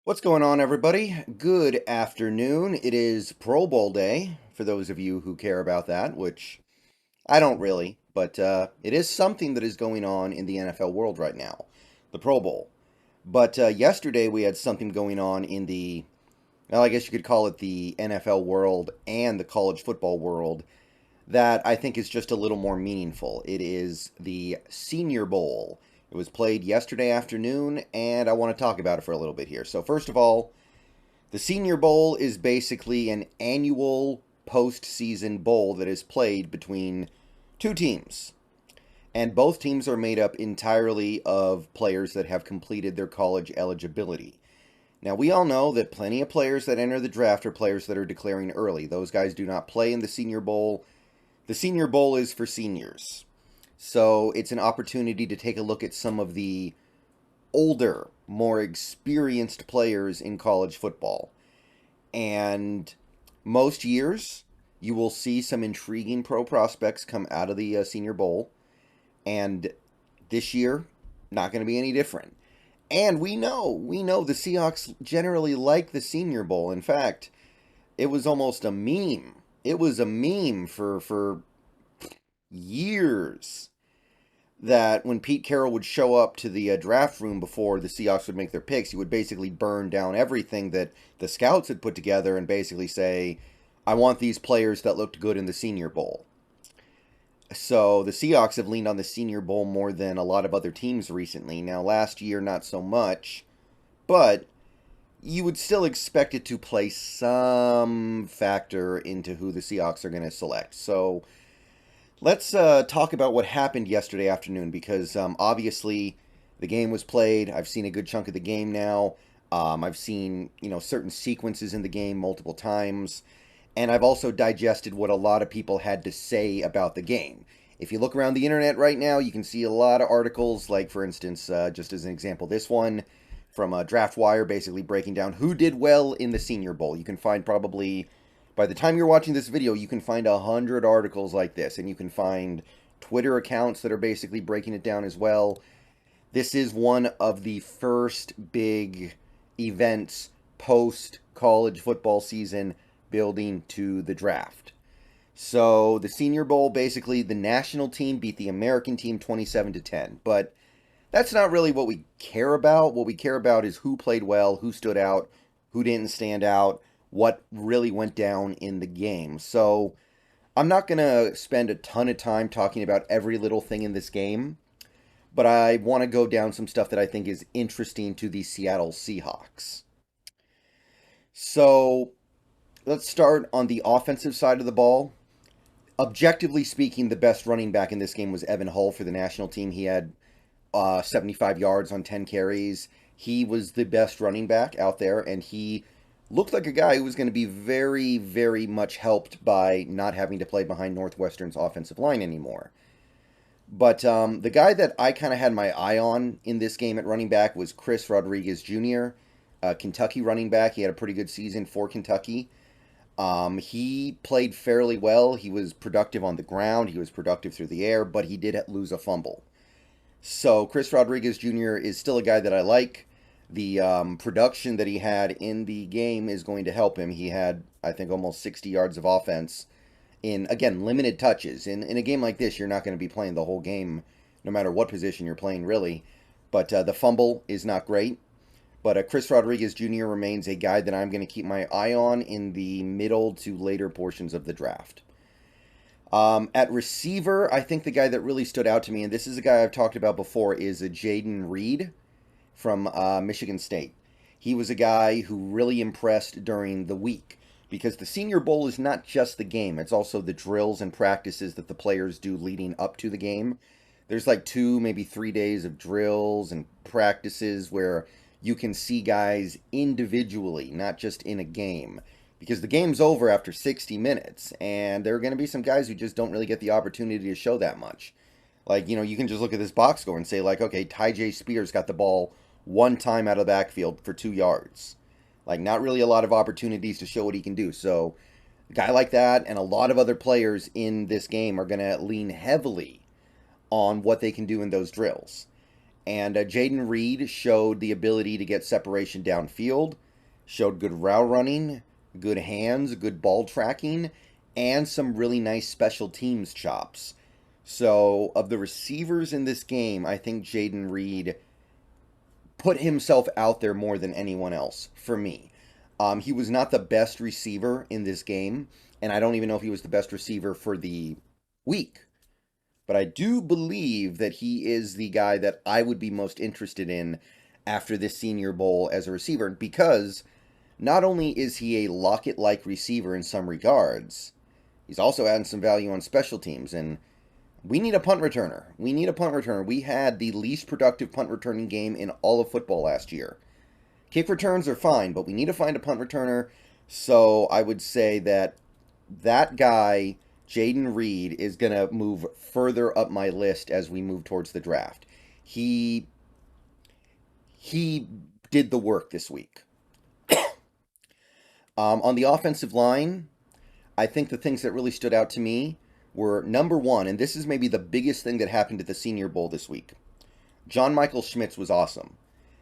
What's going on, everybody? Good afternoon. It is Pro Bowl day, for those of you who care about that, which I don't really, but it is something that is going on in the NFL world right now, the Pro Bowl. But yesterday we had something going on in the, well, I guess you could call it the NFL world and the college football world that I think is just a little more meaningful. It is the Senior Bowl. It was played yesterday afternoon, and I want to talk about it for a little bit here. So, first of all, the Senior Bowl is basically an annual postseason bowl that is played between two teams. And both teams are made up entirely of players that have completed their college eligibility. Now, we all know that plenty of players that enter the draft are players that are declaring early. Those guys do not play in the Senior Bowl. The Senior Bowl is for seniors. So it's an opportunity to take a look at some of the older, more experienced players in college football. And most years, you will see some intriguing pro prospects come out of the Senior Bowl. And this year, not going to be any different. And we know the Seahawks generally like the Senior Bowl. In fact, it was almost a meme. It was a meme for years that when Pete Carroll would show up to the draft room before the Seahawks would make their picks, he would basically burn down everything that the scouts had put together and basically say, I want these players that looked good in the Senior Bowl. So the Seahawks have leaned on the Senior Bowl more than a lot of other teams recently. Now, last year, not so much, but you would still expect it to play some factor into who the Seahawks are going to select. So let's talk about what happened yesterday afternoon because obviously the game was played. I've seen a good chunk of the game now. I've seen certain sequences in the game multiple times, and I've also digested what a lot of people had to say about the game. If you look around the internet right now, you can see a lot of articles, like for instance, just as an example, this one from Draft Wire, basically breaking down who did well in the Senior Bowl. You can find probably by the time you're watching this video, you can find 100 articles like this, and you can find Twitter accounts that are basically breaking it down as well. This is one of the first big events post college football season building to the draft. So the Senior Bowl, basically the national team beat the American team 27-10, but that's not really what we care about. What we care about is who played well, who stood out, who didn't stand out, what really went down in the game. So I'm not going to spend a ton of time talking about every little thing in this game, but I want to go down some stuff that I think is interesting to the Seattle Seahawks. So let's start on the offensive side of the ball. Objectively speaking, the best running back in this game was Evan Hull for the national team. He had 75 yards on 10 carries. He was the best running back out there, and he looked like a guy who was going to be very, very much helped by not having to play behind Northwestern's offensive line anymore. But the guy that I kind of had my eye on in this game at running back was Chris Rodriguez Jr., Kentucky running back. He had a pretty good season for Kentucky. He played fairly well. He was productive on the ground. He was productive through the air, but he did lose a fumble. So Chris Rodriguez Jr. is still a guy that I like. The production that he had in the game is going to help him. He had, I think, almost 60 yards of offense in, again, limited touches. In a game like this, you're not going to be playing the whole game, no matter what position you're playing, really. But the fumble is not great. But Chris Rodriguez Jr. remains a guy that I'm going to keep my eye on in the middle to later portions of the draft. At receiver, I think the guy that really stood out to me, and this is a guy I've talked about before, is Jaden Reed from Michigan State. He was a guy who really impressed during the week because the Senior Bowl is not just the game, it's also the drills and practices that the players do leading up to the game. There's like 2, maybe 3 days of drills and practices where you can see guys individually, not just in a game. Because the game's over after 60 minutes, and there are going to be some guys who just don't really get the opportunity to show that much. Like, you can just look at this box score and say, like, okay, Ty J. Spears got the ball one time out of the backfield for 2 yards. Like, not really a lot of opportunities to show what he can do. So, a guy like that and a lot of other players in this game are going to lean heavily on what they can do in those drills. And Jaden Reed showed the ability to get separation downfield, showed good route running, good hands, good ball tracking, and some really nice special teams chops. So, of the receivers in this game, I think Jaden Reed put himself out there more than anyone else for me. He was not the best receiver in this game, and I don't even know if he was the best receiver for the week. But I do believe that he is the guy that I would be most interested in after this Senior Bowl as a receiver, because not only is he a Lockett-like receiver in some regards, he's also adding some value on special teams, and we need a punt returner. We need a punt returner. We had the least productive punt returning game in all of football last year. Kick returns are fine, but we need to find a punt returner. So I would say that that guy, Jaden Reed, is going to move further up my list as we move towards the draft. He did the work this week. On the offensive line, I think the things that really stood out to me were, number one, and this is maybe the biggest thing that happened at the Senior Bowl this week. John Michael Schmitz was awesome.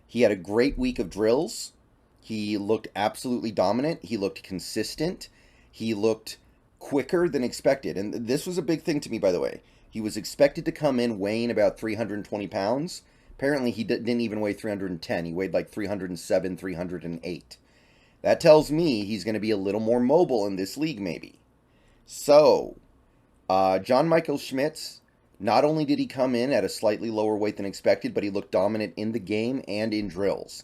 He had a great week of drills. He looked absolutely dominant. He looked consistent. He looked quicker than expected. And this was a big thing to me, by the way. He was expected to come in weighing about 320 pounds. Apparently, he didn't even weigh 310. He weighed like 307, 308. That tells me he's going to be a little more mobile in this league, maybe. So, John Michael Schmitz, not only did he come in at a slightly lower weight than expected, but he looked dominant in the game and in drills.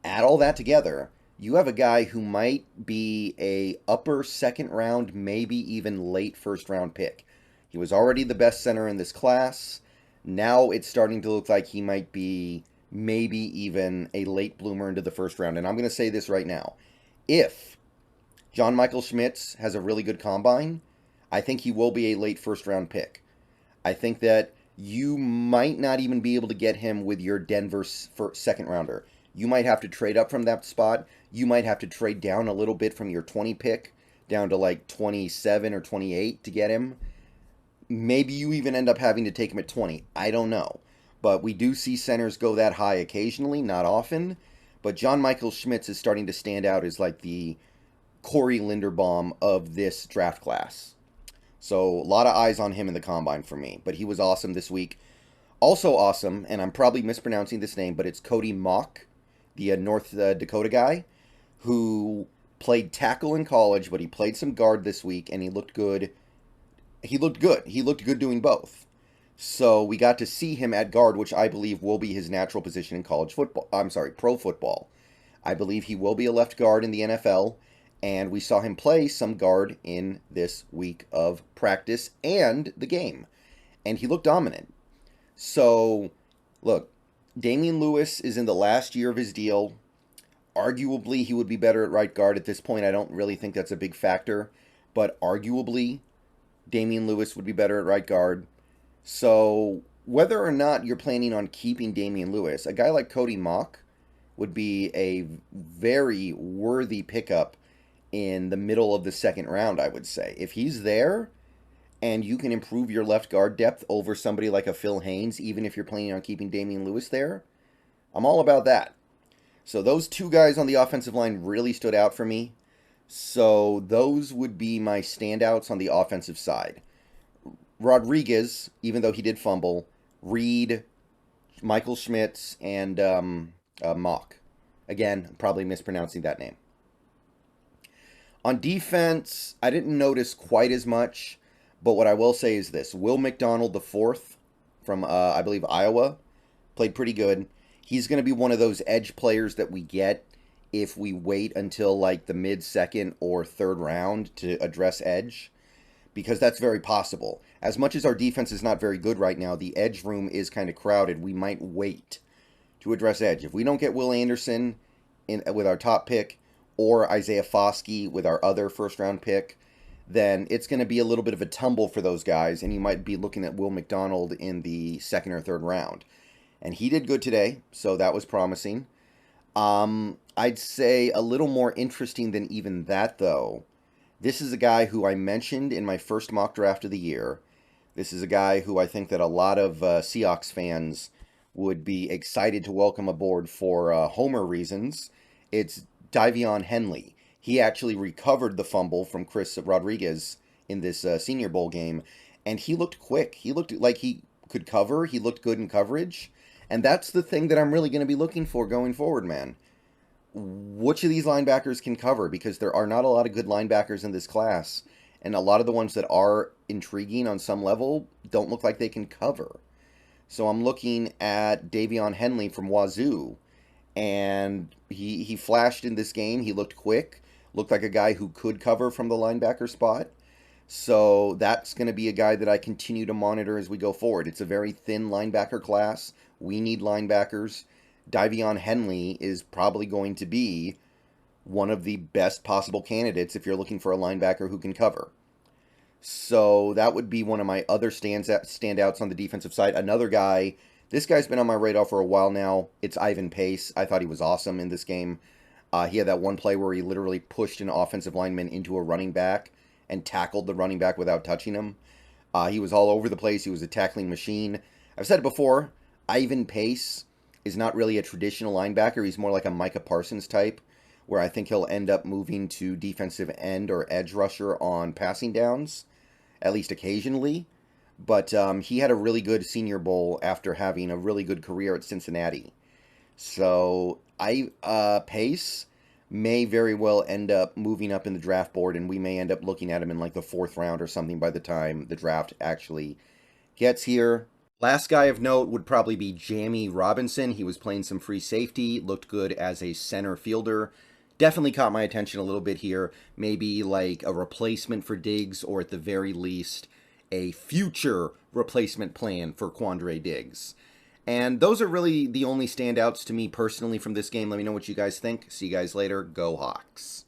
Add all that together, you have a guy who might be a upper second round, maybe even late first round pick. He was already the best center in this class. Now it's starting to look like he might be maybe even a late bloomer into the first round. And I'm going to say this right now. If John Michael Schmitz has a really good combine, I think he will be a late first round pick. I think that you might not even be able to get him with your Denver second rounder. You might have to trade up from that spot. You might have to trade down a little bit from your 20 pick down to like 27 or 28 to get him. Maybe you even end up having to take him at 20. I don't know. But we do see centers go that high occasionally, not often. But John Michael Schmitz is starting to stand out as like the Corey Linderbaum of this draft class. So a lot of eyes on him in the combine for me. But he was awesome this week. Also awesome, and I'm probably mispronouncing this name, but it's Cody Mock, the North Dakota guy, who played tackle in college, but he played some guard this week, and he looked good. He looked good. He looked good doing both. So we got to see him at guard, which I believe will be his natural position in college football. I'm sorry, pro football. I believe he will be a left guard in the NFL, and we saw him play some guard in this week of practice and the game, and he looked dominant. So, look, Damian Lewis is in the last year of his deal. Arguably, he would be better at right guard at this point. I don't really think that's a big factor, but arguably, Damian Lewis would be better at right guard. So, whether or not you're planning on keeping Damian Lewis, a guy like Cody Mock would be a very worthy pickup in the middle of the second round, I would say. If he's there and you can improve your left guard depth over somebody like a Phil Haynes, even if you're planning on keeping Damian Lewis there, I'm all about that. So those two guys on the offensive line really stood out for me. So those would be my standouts on the offensive side. Rodriguez, even though he did fumble, Reed, Michael Schmitz, and Mock. Again, probably mispronouncing that name. On defense, I didn't notice quite as much, but what I will say is this. Will McDonald IV from, I believe, Iowa, played pretty good. He's going to be one of those edge players that we get if we wait until like the mid-second or third round to address edge, because that's very possible. As much as our defense is not very good right now, the edge room is kind of crowded. We might wait to address edge. If we don't get Will Anderson with our top pick, or Isaiah Foskey with our other first-round pick, then it's going to be a little bit of a tumble for those guys, and you might be looking at Will McDonald in the second or third round. And he did good today, so that was promising. I'd say a little more interesting than even that, though. This is a guy who I mentioned in my first mock draft of the year. This is a guy who I think that a lot of Seahawks fans would be excited to welcome aboard for Homer reasons. It's Davion Henley. He actually recovered the fumble from Chris Rodriguez in this Senior Bowl game, and he looked quick. He looked like he could cover. He looked good in coverage, and that's the thing that I'm really going to be looking for going forward, man. Which of these linebackers can cover? Because there are not a lot of good linebackers in this class, and a lot of the ones that are intriguing on some level don't look like they can cover. So I'm looking at Davion Henley from Wazoo, and he flashed in this game. He looked quick, looked like a guy who could cover from the linebacker spot. So that's going to be a guy that I continue to monitor as we go forward. It's a very thin linebacker class. We need linebackers. Davion Henley is probably going to be one of the best possible candidates if you're looking for a linebacker who can cover. So that would be one of my other standouts on the defensive side. Another guy, this guy's been on my radar for a while now. It's Ivan Pace. I thought he was awesome in this game. He had that one play where he literally pushed an offensive lineman into a running back and tackled the running back without touching him. He was all over the place. He was a tackling machine. I've said it before, Ivan Pace is not really a traditional linebacker. He's more like a Micah Parsons type, where I think he'll end up moving to defensive end or edge rusher on passing downs, at least occasionally. But he had a really good Senior Bowl after having a really good career at Cincinnati. So Pace may very well end up moving up in the draft board, and we may end up looking at him in like the 4th round or something by the time the draft actually gets here. Last guy of note would probably be Jamie Robinson. He was playing some free safety, looked good as a center fielder. Definitely caught my attention a little bit here. Maybe like a replacement for Diggs, or at the very least, a future replacement plan for Quandre Diggs. And those are really the only standouts to me personally from this game. Let me know what you guys think. See you guys later. Go Hawks.